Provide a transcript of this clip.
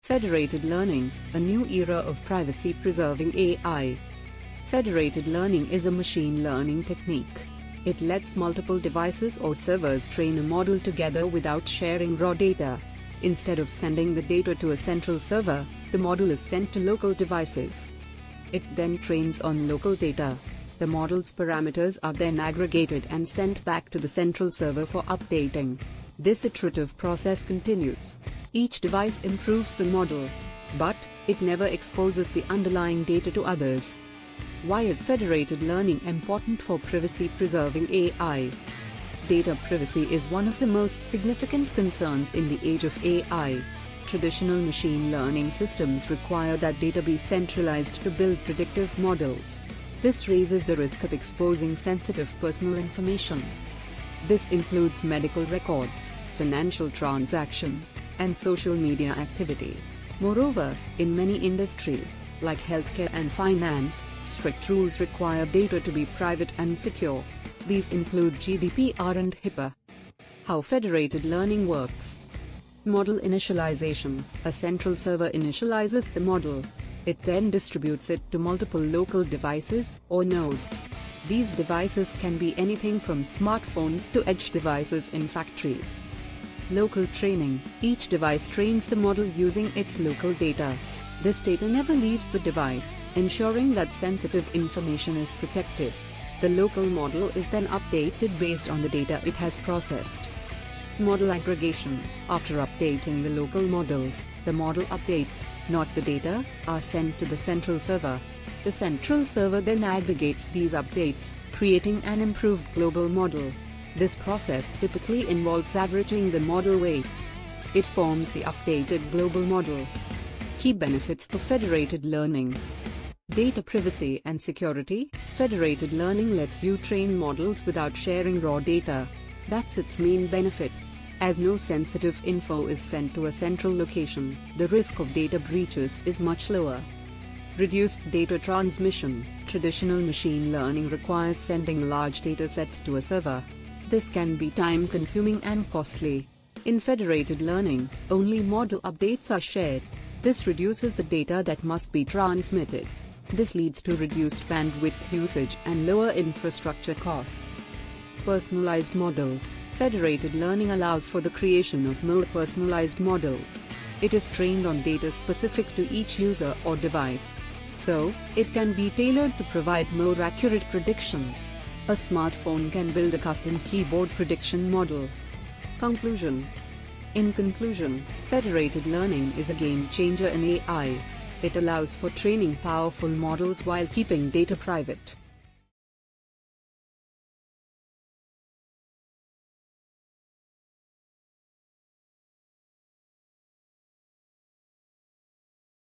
Federated Learning, a new era of privacy-preserving AI. Federated learning is a machine learning technique. It lets multiple devices or servers train a model together without sharing raw data. Instead of sending the data to a central server, the model is sent to local devices. It then trains on local data. The model's parameters are then aggregated and sent back to the central server for updating. This iterative process continues. Each device improves the model, but it never exposes the underlying data to others. Why is federated learning important for privacy-preserving AI? Data privacy is one of the most significant concerns in the age of AI. Traditional machine learning systems require that data be centralized to build predictive models. This raises the risk of exposing sensitive personal information. This includes medical records, financial transactions, and social media activity. Moreover, in many industries, like healthcare and finance, strict rules require data to be private and secure. These include GDPR and HIPAA. How federated learning works. Model initialization. A central server initializes the model. It then distributes it to multiple local devices, or nodes. These devices can be anything from smartphones to edge devices in factories. Local training. Each device trains the model using its local data. This data never leaves the device, ensuring that sensitive information is protected. The local model is then updated based on the data it has processed. Model aggregation. After updating the local models, the model updates, not the data, are sent to the central server. The central server then aggregates these updates, creating an improved global model. This process typically involves averaging the model weights. It forms the updated global model. Key benefits of federated learning. Data privacy and security. Federated learning lets you train models without sharing raw data. That's its main benefit. As no sensitive info is sent to a central location, the risk of data breaches is much lower. Reduced data transmission. Traditional machine learning requires sending large datasets to a server. This can be time-consuming and costly. In federated learning, only model updates are shared. This reduces the data that must be transmitted. This leads to reduced bandwidth usage and lower infrastructure costs. Personalized models. Federated learning allows for the creation of more personalized models. It is trained on data specific to each user or device, so it can be tailored to provide more accurate predictions. A smartphone can build a custom keyboard prediction model. Conclusion. In conclusion, federated learning is a game changer in AI. It allows for training powerful models while keeping data private.